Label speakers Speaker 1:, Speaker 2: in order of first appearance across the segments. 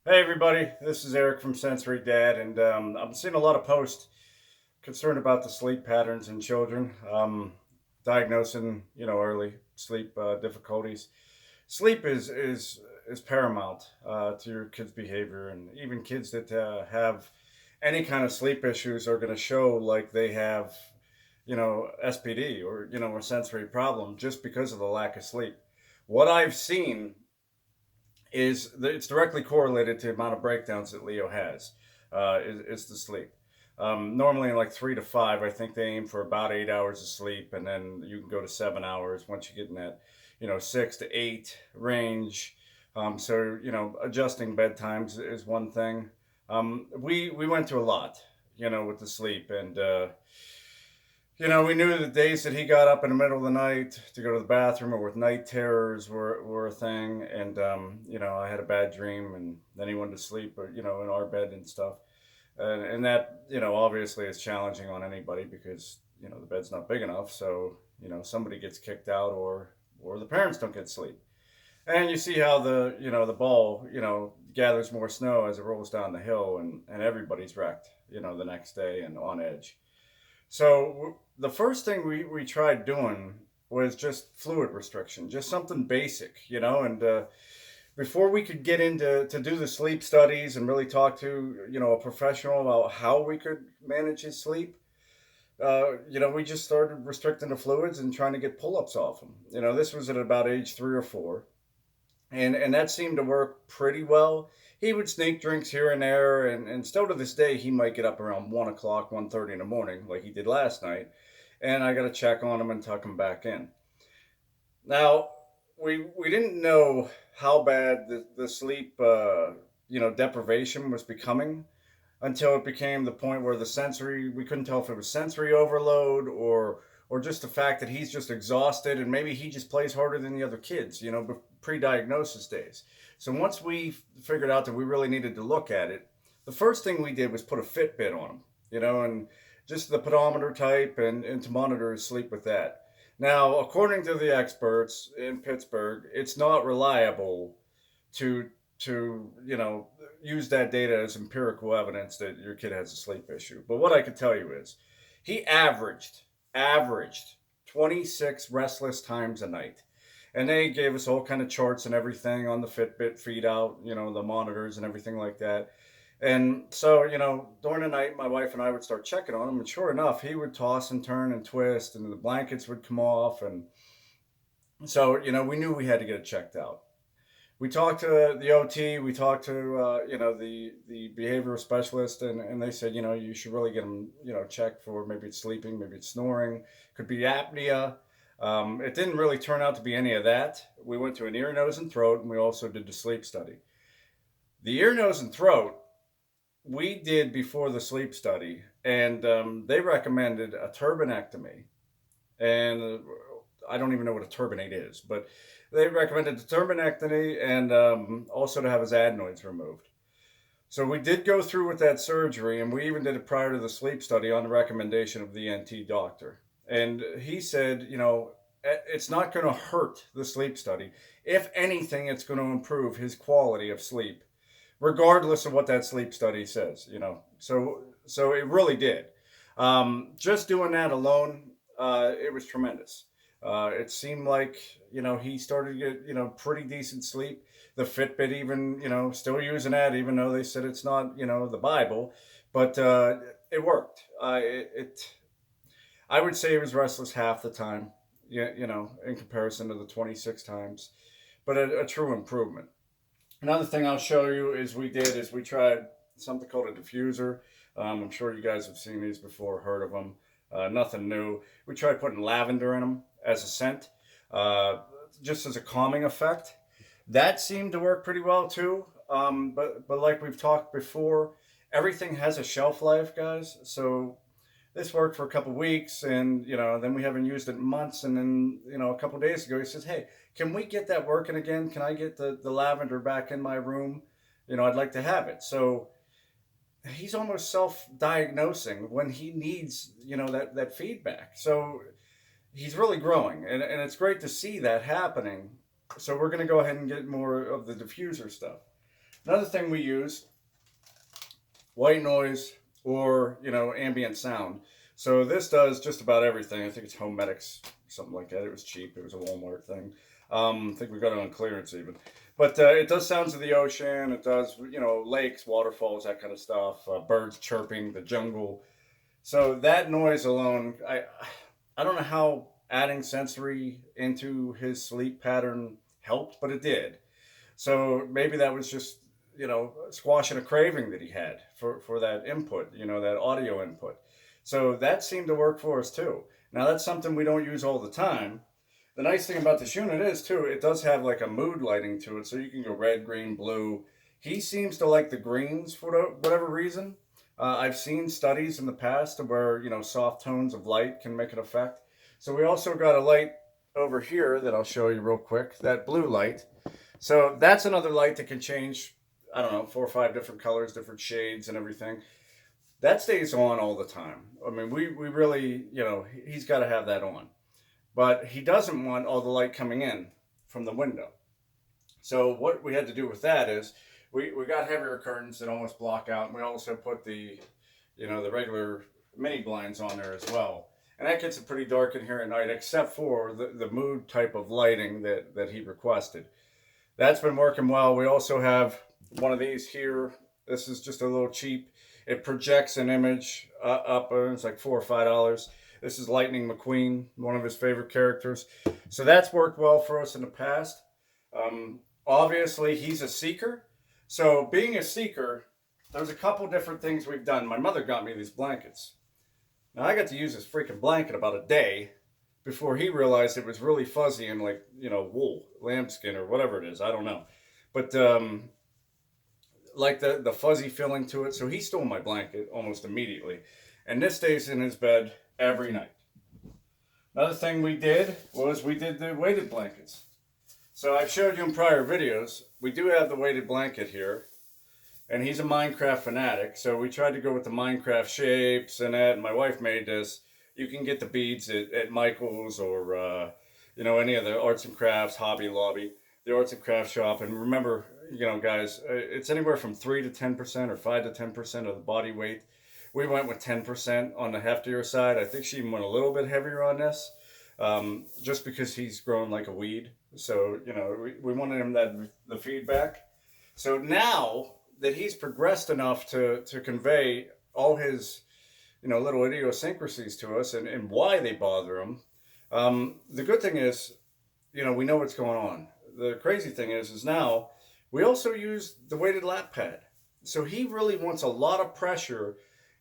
Speaker 1: Hey everybody, this is Eric from Sensory Dad, and I'm seeing a lot of posts concerned about the sleep patterns in children, diagnosing early sleep difficulties. Sleep is paramount to your kids' behavior, and even kids that have any kind of sleep issues are going to show like they have SPD or a sensory problem just because of the lack of sleep. What I've seen is that it's directly correlated to the amount of breakdowns that Leo has. Is the sleep. Normally, in like 3 to 5, I think they aim for about 8 hours of sleep, and then you can go to 7 hours once you get in that, 6 to 8 range. So adjusting bedtimes is one thing. We went through a lot, with the sleep, and we knew the days that he got up in the middle of the night to go to the bathroom or with night terrors were a thing. And, I had a bad dream and then he went to sleep, in our bed and stuff. And that, obviously is challenging on anybody because, the bed's not big enough. So, somebody gets kicked out or the parents don't get sleep. And you see how the ball, gathers more snow as it rolls down the hill and everybody's wrecked, the next day and on edge. So the first thing we tried doing was just fluid restriction, just something basic, and before we could get into to do the sleep studies and really talk to a professional about how we could manage his sleep. We just started restricting the fluids and trying to get pull-ups off him. This was at about age 3 or 4, and that seemed to work pretty well. He would sneak drinks here and there, and still to this day, he might get up around 1 o'clock, 1:30 in the morning, like he did last night, and I got to check on him and tuck him back in. Now, we didn't know how bad the sleep deprivation was becoming until it became the point where the sensory we couldn't tell if it was sensory overload or just the fact that he's just exhausted and maybe he just plays harder than the other kids, pre-diagnosis days. So once we figured out that we really needed to look at it, the first thing we did was put a Fitbit on him, and just the pedometer type and to monitor his sleep with that. Now, according to the experts in Pittsburgh, it's not reliable to use that data as empirical evidence that your kid has a sleep issue. But what I can tell you is he averaged 26 restless times a night. And they gave us all kind of charts and everything on the Fitbit feed out, the monitors and everything like that. And so, during the night, my wife and I would start checking on him. And sure enough, he would toss and turn and twist, and the blankets would come off. And so, we knew we had to get it checked out. We talked to the OT, we talked to, the behavioral specialist, and they said, you should really get him, checked for maybe it's sleeping, maybe it's snoring, could be apnea. It didn't really turn out to be any of that. We went to an ear, nose, and throat, and we also did the sleep study. The ear, nose, and throat we did before the sleep study, and they recommended a turbinectomy. And I don't even know what a turbinate is, but they recommended the turbinectomy and also to have his adenoids removed. So we did go through with that surgery, and we even did it prior to the sleep study on the recommendation of the NT doctor. And he said, it's not going to hurt the sleep study. If anything, it's going to improve his quality of sleep, regardless of what that sleep study says. So it really did. Just doing that alone, it was tremendous. It seemed like he started to get pretty decent sleep. The Fitbit even still using that, even though they said it's not the Bible, but it worked. I would say he was restless half the time, in comparison to the 26 times, but a true improvement. Another thing I'll show you is we tried something called a diffuser. I'm sure you guys have seen these before, heard of them. Nothing new. We tried putting lavender in them as a scent, just as a calming effect. That seemed to work pretty well too. But like we've talked before, everything has a shelf life, guys. So this worked for a couple weeks, and then we haven't used it in months. And then a couple days ago, he says, "Hey, can we get that working again? Can I get the lavender back in my room? I'd like to have it." So he's almost self-diagnosing when he needs that feedback. So he's really growing, and it's great to see that happening. So we're going to go ahead and get more of the diffuser stuff. Another thing we use, white noise or, ambient sound. So this does just about everything. I think it's Homedics, something like that. It was cheap. It was a Walmart thing. I think we got it on clearance even. But it does sounds of the ocean. It does, lakes, waterfalls, that kind of stuff. Birds chirping, the jungle. So that noise alone, I don't know how adding sensory into his sleep pattern helped, but it did. So maybe that was just, squashing a craving that he had for that input, that audio input. So that seemed to work for us too. Now that's something we don't use all the time. The nice thing about this unit is too, it does have like a mood lighting to it, so you can go red, green, blue. He seems to like the greens for whatever reason. I've seen studies in the past where soft tones of light can make an effect. So we also got a light over here that I'll show you real quick. That blue light. So that's another light that can change. I don't know, 4 or 5 different colors, different shades, and everything. That stays on all the time. I mean, we really, he's got to have that on. But he doesn't want all the light coming in from the window. So what we had to do with that is we got heavier curtains that almost block out, and we also put the regular mini blinds on there as well. And that gets it pretty dark in here at night, except for the mood type of lighting that he requested. That's been working well. We also have one of these here. This is just a little cheap. It projects an image up. It's like $4 or $5. This is Lightning McQueen, one of his favorite characters. So that's worked well for us in the past. Obviously, he's a seeker. So being a seeker, there's a couple different things we've done. My mother got me these blankets. Now I got to use this freaking blanket about a day before he realized it was really fuzzy and like, wool, lambskin or whatever it is. I don't know. But like the fuzzy feeling to it. So he stole my blanket almost immediately. And this stays in his bed every night. Another thing we did was we did the weighted blankets. So I've showed you in prior videos, we do have the weighted blanket here. And he's a Minecraft fanatic, so we tried to go with the Minecraft shapes and that. And my wife made this. You can get the beads at Michael's or any of the arts and crafts, Hobby Lobby, the arts and crafts shop. And remember, guys, it's anywhere from 3 to 10% or 5 to 10% of the body weight. We went with 10% on the heftier side. I think she even went a little bit heavier on this, just because he's grown like a weed. So we wanted him the feedback. So now that he's progressed enough to convey all his little idiosyncrasies to us and why they bother him. The good thing is, we know what's going on. The crazy thing is now we also use the weighted lap pad. So he really wants a lot of pressure.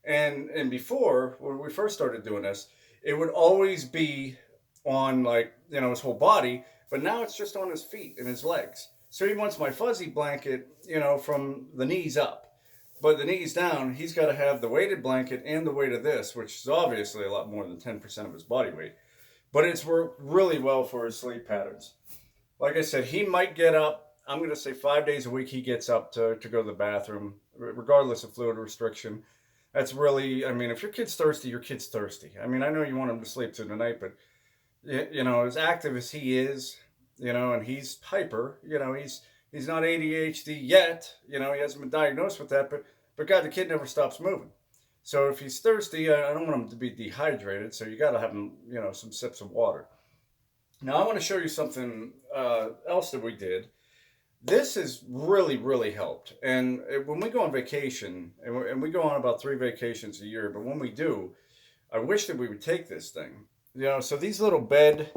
Speaker 1: And before, when we first started doing this, it would always be on his whole body, but now it's just on his feet and his legs. So he wants my fuzzy blanket, from the knees up. But the knees down, he's got to have the weighted blanket and the weight of this, which is obviously a lot more than 10% of his body weight. But it's worked really well for his sleep patterns. Like I said, he might get up, I'm going to say 5 days a week he gets up to go to the bathroom, regardless of fluid restriction. That's really, if your kid's thirsty, your kid's thirsty. I know you want him to sleep through the night, but, as active as he is, and he's hyper, he's not ADHD yet, he hasn't been diagnosed with that, but God, the kid never stops moving. So if he's thirsty, I don't want him to be dehydrated, so you got to have him, some sips of water. Now I want to show you something else that we did. This has really, really helped. And when we go on vacation, and we go on about 3 vacations a year, but when we do, I wish that we would take this thing. So these little bed,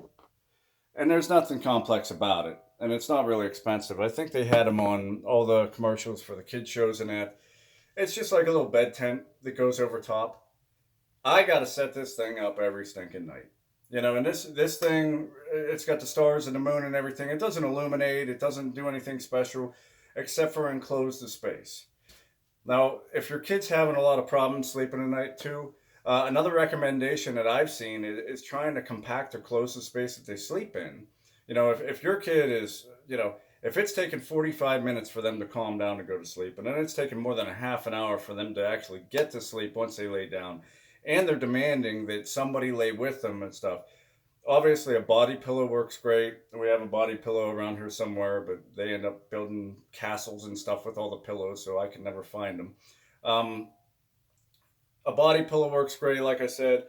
Speaker 1: and there's nothing complex about it, and it's not really expensive. I think they had them on all the commercials for the kids shows and that. It's just like a little bed tent that goes over top. I got to set this thing up every stinking night. And this thing, it's got the stars and the moon and everything. It doesn't illuminate. It doesn't do anything special except for enclose the space. Now, if your kid's having a lot of problems sleeping at night too, another recommendation that I've seen is trying to compact or close the space that they sleep in. If your kid is, if it's taken 45 minutes for them to calm down to go to sleep, and then it's taken more than a half an hour for them to actually get to sleep once they lay down, and they're demanding that somebody lay with them and stuff, Obviously, a body pillow works great. We have a body pillow around here somewhere, but they end up building castles and stuff with all the pillows, so I can never find them. Um, a body pillow works great, like I said.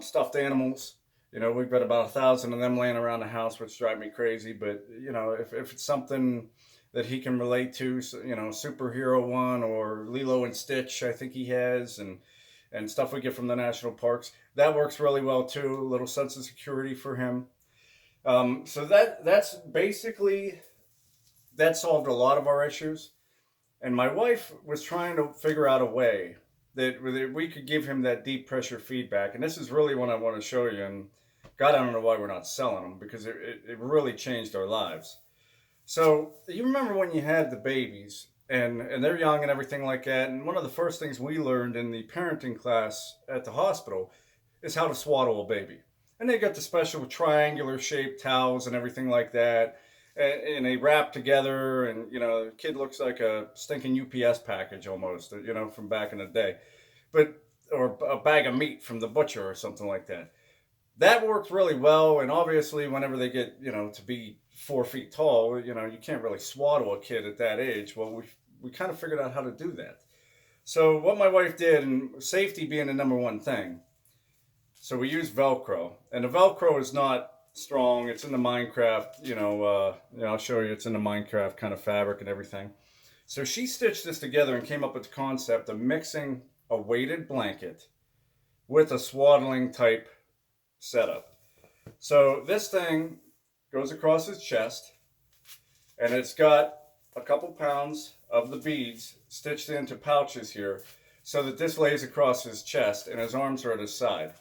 Speaker 1: Stuffed animals, we've got about 1,000 of them laying around the house, which drive me crazy. But if it's something that he can relate to, so, superhero one or Lilo and Stitch, I think he has, and stuff we get from the national parks, that works really well too. A little sense of security for him. So that's basically that solved a lot of our issues. And my wife was trying to figure out a way that we could give him that deep pressure feedback. And this is really what I want to show you. And God, I don't know why we're not selling them, because it really changed our lives. So you remember when you had the babies, and they're young and everything like that. And one of the first things we learned in the parenting class at the hospital is how to swaddle a baby. And they got the special triangular shaped towels and everything like that. And they wrap together, and the kid looks like a stinking UPS package almost, from back in the day, but or a bag of meat from the butcher or something like that. That works really well. And obviously, whenever they get to be 4 feet tall, you can't really swaddle a kid at that age. Well, we kind of figured out how to do that. So what my wife did, and safety being the number one thing, so we use Velcro, and the Velcro is not strong. It's in the Minecraft, I'll show you. It's in the Minecraft kind of fabric and everything. So she stitched this together and came up with the concept of mixing a weighted blanket with a swaddling type setup. So this thing goes across his chest, and it's got a couple pounds of the beads stitched into pouches here, so that this lays across his chest and his arms are at his side.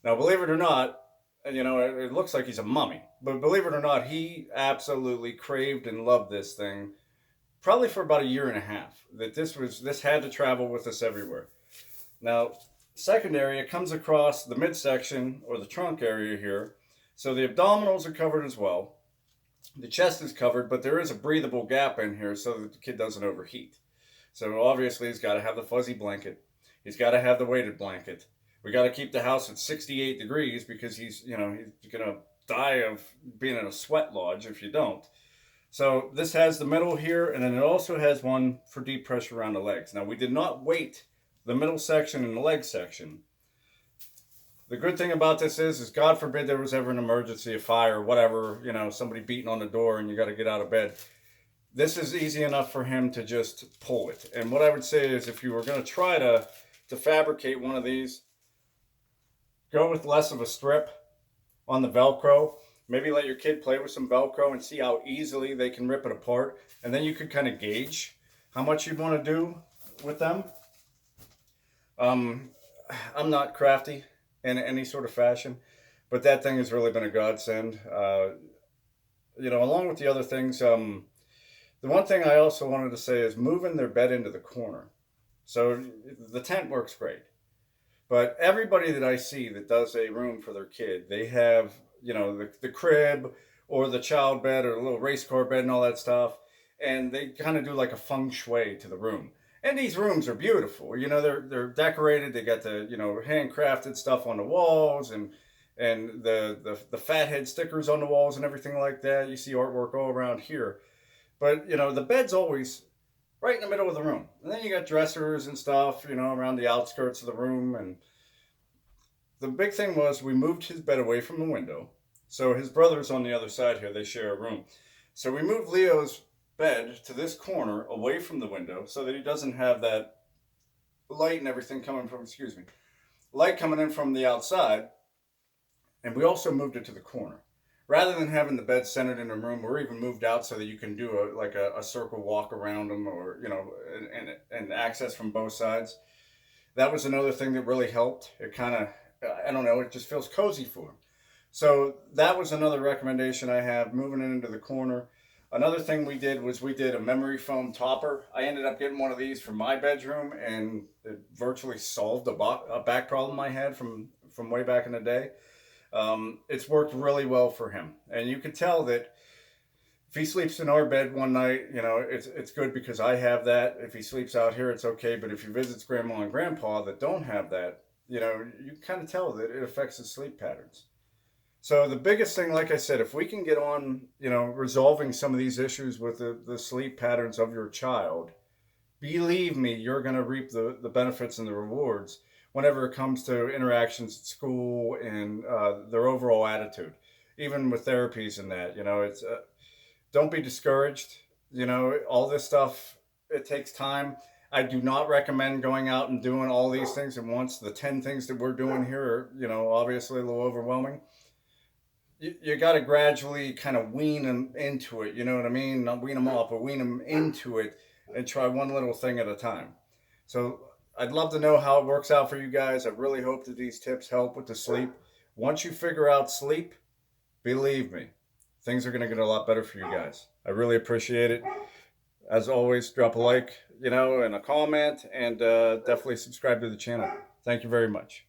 Speaker 1: Now, believe it or not, it looks like he's a mummy, but believe it or not, he absolutely craved and loved this thing, probably for about a year and a half. That this had to travel with us everywhere. Now, secondary, it comes across the midsection or the trunk area here, so the abdominals are covered as well. The chest is covered, but there is a breathable gap in here so that the kid doesn't overheat. So obviously, he's got to have the fuzzy blanket. He's got to have the weighted blanket. We got to keep the house at 68 degrees, because he's going to die of being in a sweat lodge if you don't. So this has the middle here, and then it also has one for deep pressure around the legs. Now, we did not weight the middle section and the leg section. The good thing about this is God forbid there was ever an emergency, a fire, whatever, somebody beating on the door and you got to get out of bed. This is easy enough for him to just pull it. And what I would say is, if you were going to try to fabricate one of these, go with less of a strip on the Velcro. Maybe let your kid play with some Velcro and see how easily they can rip it apart. And then you could kind of gauge how much you'd want to do with them. I'm not crafty in any sort of fashion, but that thing has really been a godsend. Along with the other things, the one thing I also wanted to say is moving their bed into the corner. So the tent works great. But everybody that I see that does a room for their kid, they have, the crib or the child bed or the little race car bed and all that stuff. And they kind of do like a feng shui to the room. And these rooms are beautiful. They're decorated. They got the, handcrafted stuff on the walls, and the fathead stickers on the walls and everything like that. You see artwork all around here. But, the bed's always right in the middle of the room. And then you got dressers and stuff, around the outskirts of the room. And the big thing was, we moved his bed away from the window. So his brother's on the other side here. They share a room. So we moved Leo's bed to this corner away from the window so that he doesn't have that light and everything coming from, light coming in from the outside. And we also moved it to the corner. Rather than having the bed centered in a room, we're even moved out so that you can do a circle walk around them, or and access from both sides. That was another thing that really helped. It kind of, I don't know, it just feels cozy for them. So that was another recommendation I have, moving it into the corner. Another thing we did was we did a memory foam topper. I ended up getting one of these for my bedroom, and it virtually solved a back problem I had from way back in the day. It's worked really well for him, and you can tell that if he sleeps in our bed one night, it's good because I have that. If he sleeps out here, it's okay. But if he visits grandma and grandpa that don't have that, you kind of tell that it affects his sleep patterns. So the biggest thing, like I said, if we can get on, resolving some of these issues with the sleep patterns of your child, believe me, you're going to reap the benefits and the rewards whenever it comes to interactions at school and their overall attitude, even with therapies and that. It's don't be discouraged. All this stuff, it takes time. I do not recommend going out and doing all these things at once. The 10 things that we're doing here are, obviously a little overwhelming. You got to gradually kind of wean them into it. You know what I mean? Not wean them off, but wean them into it and try one little thing at a time. So I'd love to know how it works out for you guys. I really hope that these tips help with the sleep. Once you figure out sleep, believe me, things are going to get a lot better for you guys. I really appreciate it. As always, drop a like, and a comment, and definitely subscribe to the channel. Thank you very much.